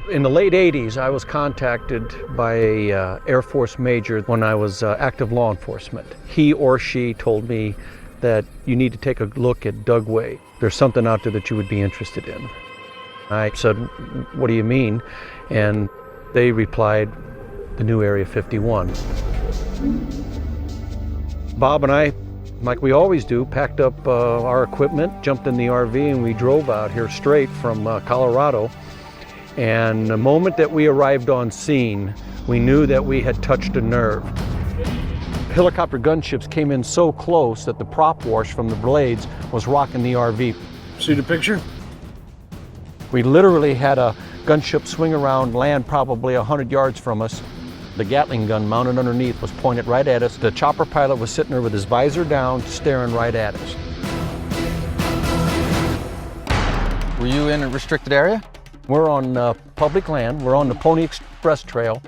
In the late 80s, I was contacted by a Air Force major when I was active law enforcement. He or she told me that you need to take a look at Dugway. There's something out there that you would be interested in. I said, what do you mean? And they replied, the new Area 51. Bob and I, like we always do, packed up our equipment, jumped in the RV, and we drove out here straight from Colorado. And the moment that we arrived on scene, we knew that we had touched a nerve. Helicopter gunships came in so close that the prop wash from the blades was rocking the RV. See the picture? We literally had a gunship swing around, land probably 100 yards from us. The Gatling gun mounted underneath was pointed right at us. The chopper pilot was sitting there with his visor down, staring right at us. Were you in a restricted area? We're on public land. We're on the Pony Express Trail.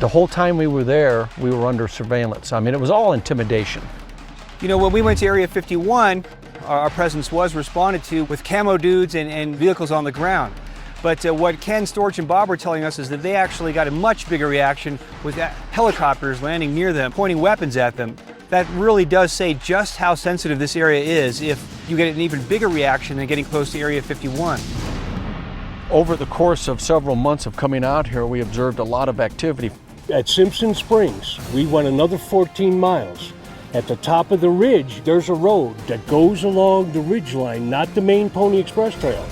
The whole time we were there, we were under surveillance. I mean, it was all intimidation. You know, when we went to Area 51, our presence was responded to with camo dudes and vehicles on the ground. But what Ken, Storch, and Bob were telling us is that they actually got a much bigger reaction with helicopters landing near them, pointing weapons at them. That really does say just how sensitive this area is if you get an even bigger reaction than getting close to Area 51. Over the course of several months of coming out here, we observed a lot of activity. At Simpson Springs, we went another 14 miles. At the top of the ridge, there's a road that goes along the ridge line, not the main Pony Express Trail.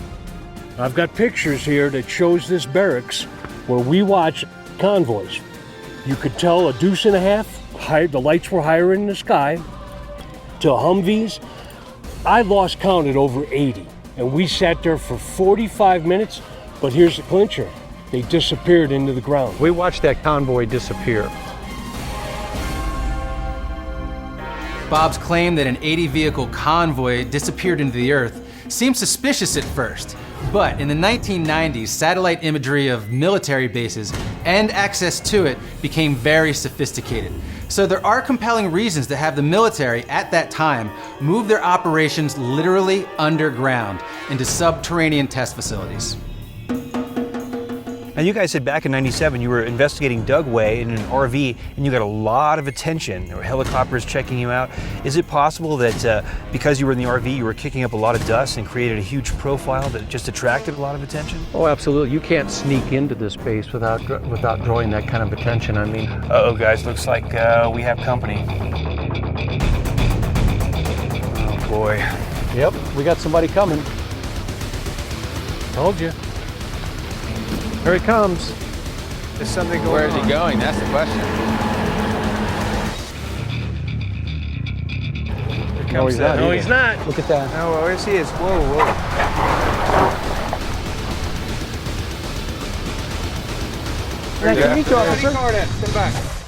I've got pictures here that shows this barracks where we watch convoys. You could tell a deuce and a half, the lights were higher in the sky, to Humvees. I lost count at over 80, and we sat there for 45 minutes, but here's the clincher. They disappeared into the ground. We watched that convoy disappear. Bob's claim that an 80-vehicle convoy disappeared into the earth seemed suspicious at first, but in the 1990s, satellite imagery of military bases and access to it became very sophisticated. So there are compelling reasons to have the military at that time move their operations literally underground into subterranean test facilities. Now, you guys said back in '97 you were investigating Dugway in an RV and you got a lot of attention. There were helicopters checking you out. Is it possible that because you were in the RV, you were kicking up a lot of dust and created a huge profile that just attracted a lot of attention? Oh, absolutely. You can't sneak into this base without drawing that kind of attention. I mean... Uh-oh, guys, looks like we have company. Oh, boy. Yep, we got somebody coming. Told you. Here he comes. There's something going on. Where is he going? That's the question. No, he's not. No, he's not. Look at that. Oh, yes, he is. Whoa, whoa. Nice to meet you, officer. Come back.